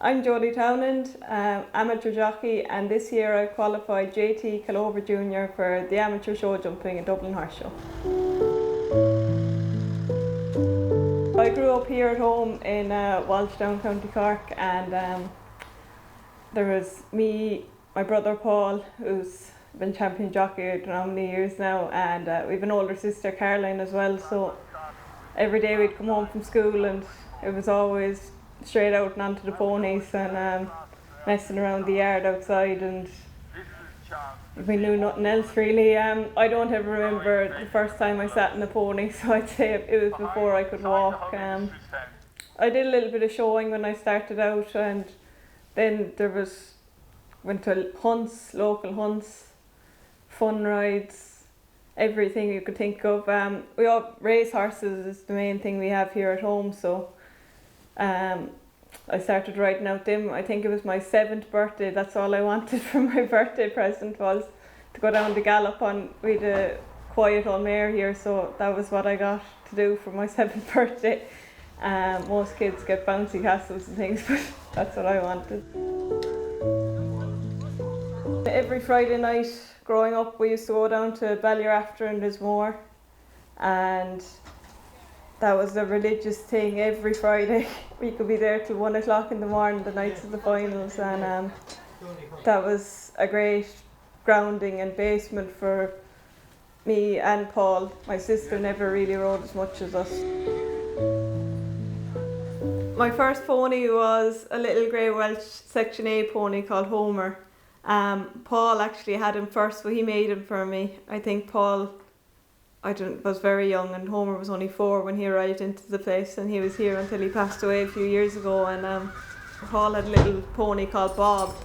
I'm Jody Townend, amateur jockey, and this year I qualified JT Calover Junior for the Amateur Showjumping in Dublin Horse Show. I grew up here at home in Walshdown, County Cork, and there was me, my brother Paul, who's been champion jockey I don't know how many years now, and we have an older sister Caroline as well, so every day we'd come home from school and it was always straight out and onto the ponies and messing around the yard outside, and we knew nothing else really. I don't ever remember the first time I sat in a pony, so I'd say it was before I could walk. I did a little bit of showing when I started out, and then went to hunts, local hunts, fun rides, everything you could think of. We all race horses is the main thing we have here at home, so I started riding out them. I think it was my 7th birthday. That's all I wanted for my birthday present, was to go down the gallop on. We had a quiet old mare here, so that was what I got to do for my 7th birthday. Most kids get bouncy castles and things, but that's what I wanted. Every Friday night growing up, we used to go down to Ballyafter in Lismore, and that was the religious thing. Every Friday we could be there till 1 o'clock in the morning, the nights of the finals, and that was a great grounding and basement for me and Paul. My sister never really rode as much as us. My first pony was a little grey Welsh Section A pony called Homer. Paul actually had him first, but he made him for me. I think Paul was very young, and Homer was only 4 when he arrived into the place, and he was here until he passed away a few years ago. And Paul had a little pony called Bob,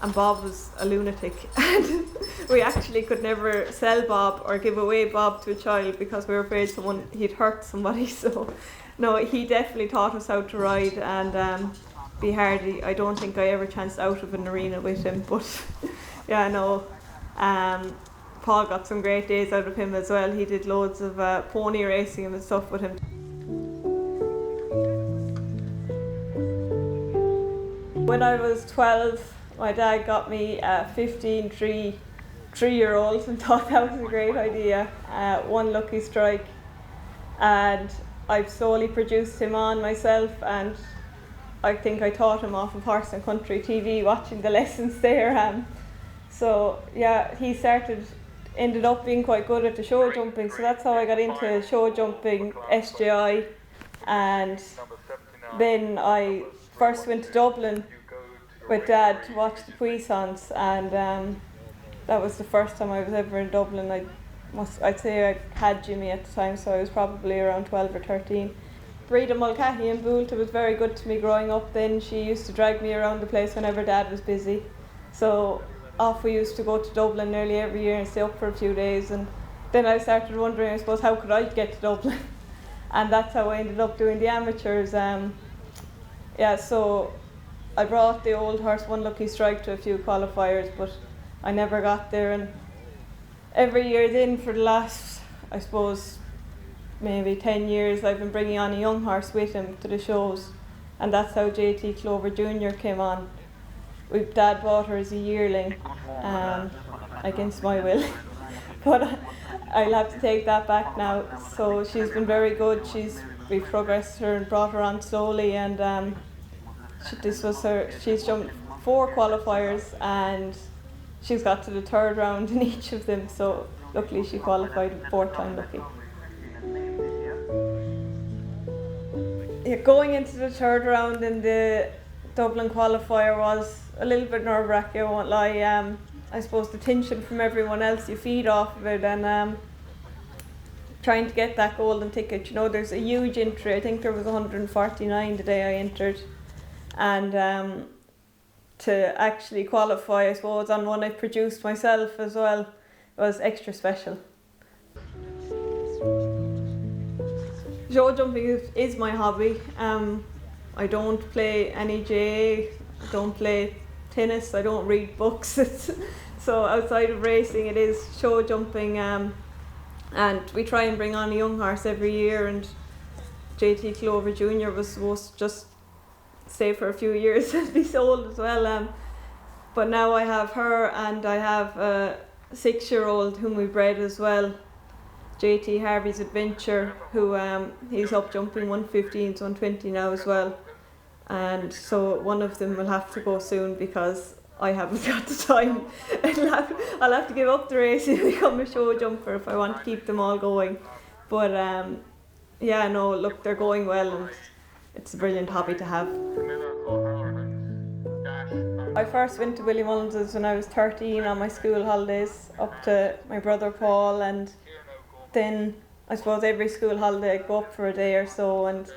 and Bob was a lunatic, and we actually could never sell Bob or give away Bob to a child because we were afraid he'd hurt somebody. So no, he definitely taught us how to ride and be hardy. I don't think I ever chanced out of an arena with him, but yeah, no. Paul got some great days out of him as well. He did loads of pony racing and stuff with him. When I was 12, my dad got me a 15 3-year-old and thought that was a great idea. One lucky strike, and I've slowly produced him on myself, and I think I taught him off of Horse and Country TV, watching the lessons there. So yeah, he ended up being quite good at the show jumping, so that's how I got into show jumping, SJI, and then I first went to Dublin with Dad to watch the Puissants, and that was the first time I was ever in Dublin. I'd say I had Jimmy at the time, so I was probably around 12 or 13. Breda Mulcahy in Boolta was very good to me growing up then. She used to drag me around the place whenever Dad was busy. So off we used to go to Dublin nearly every year and stay up for a few days, and then I started wondering, I suppose, how could I get to Dublin? And that's how I ended up doing the amateurs. So I brought the old horse One Lucky Strike to a few qualifiers, but I never got there, and every year then for the last, I suppose, maybe 10 years, I've been bringing on a young horse with him to the shows, and that's how JT Calover Junior came on. Dad bought her as a yearling, against my will, but I'll have to take that back now. So she's been very good. We've progressed her and brought her on slowly, and she's jumped 4 qualifiers, and she's got to the 3rd round in each of them, so luckily she qualified 4th time lucky. Yeah, going into the 3rd round in the Dublin Qualifier was a little bit nerve-wracking, I won't lie. I suppose the tension from everyone else, you feed off of it, and trying to get that golden ticket. You know, there's a huge entry. I think there was 149 the day I entered, and to actually qualify, I suppose, on one I produced myself as well, was extra special. Show jumping is my hobby. I don't play any GAA, I don't play tennis, I don't read books. So outside of racing, it is show jumping, and we try and bring on a young horse every year, and JT Calover Junior was supposed to just stay for a few years and be sold as well. But now I have her, and I have a 6-year-old whom we bred as well, JT Harvey's Adventure, who he's up jumping 115s, 120 now as well. And so one of them will have to go soon because I haven't got the time. I'll have to give up the racing and become a show jumper if I want to keep them all going. But yeah, no, look, they're going well, and it's a brilliant hobby to have. I first went to Willie Mullins when I was 13 on my school holidays up to my brother Paul, and then I suppose every school holiday I'd go up for a day or so, and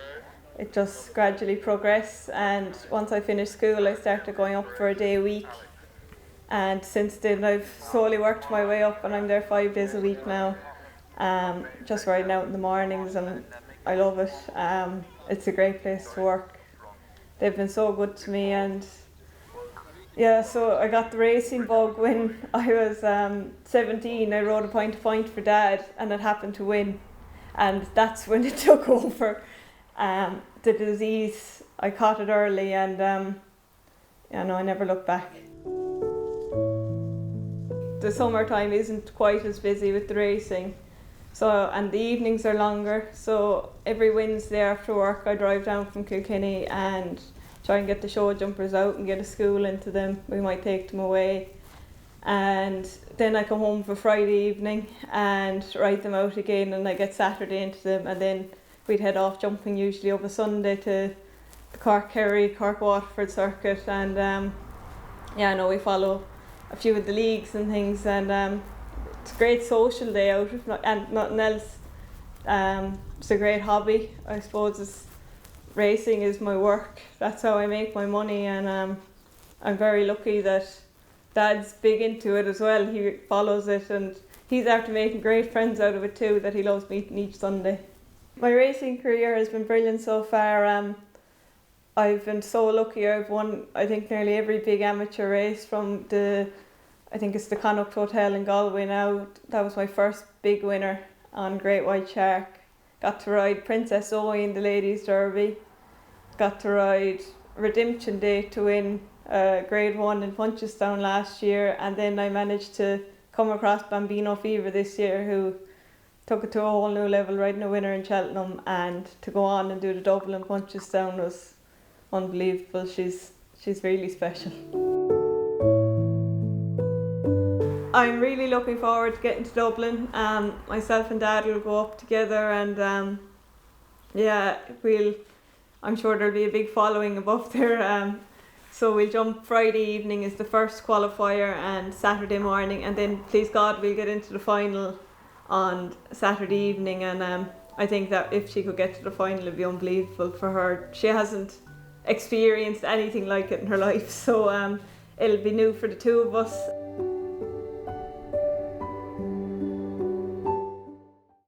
it just gradually progressed. And once I finished school, I started going up for a day a week, and since then I've slowly worked my way up, and I'm there 5 days a week now, just riding out in the mornings, and I love it. It's a great place to work. They've been so good to me, and yeah, so I got the racing bug when I was 17. I rode a point to point for Dad, and it happened to win, and that's when it took over. The disease, I caught it early, and yeah, no, I never looked back. The summertime isn't quite as busy with the racing, so, and the evenings are longer, so every Wednesday after work I drive down from Kilkenny and try and get the show jumpers out and get a school into them. We might take them away, and then I come home for Friday evening and ride them out again, and I get Saturday into them, and then we'd head off jumping usually over Sunday to the Cork Kerry, Cork Waterford circuit, and yeah, no, we follow a few of the leagues and things, and it's a great social day out, if not, and nothing else. It's a great hobby, I suppose. Racing is my work. That's how I make my money, and I'm very lucky that Dad's big into it as well. He follows it, and he's after making great friends out of it too, that he loves meeting each Sunday. My racing career has been brilliant so far. I've been so lucky. I've won, I think, nearly every big amateur race, from I think it's the Connaught Hotel in Galway now. That was my first big winner on Great White Shark. Got to ride Princess Zoe in the Ladies Derby. Got to ride Redemption Day to win Grade 1 in Punchestown last year, and then I managed to come across Bambino Fever this year, who took it to a whole new level, riding a winner in Cheltenham, and to go on and do the double in Punchestown was unbelievable. She's really special. I'm really looking forward to getting to Dublin. Myself and Dad will go up together, and yeah, I'm sure there'll be a big following above there. So we'll jump Friday evening is the first qualifier, and Saturday morning, and then please God we'll get into the final on Saturday evening, and I think that if she could get to the final it'd be unbelievable for her. She hasn't experienced anything like it in her life, so it'll be new for the two of us.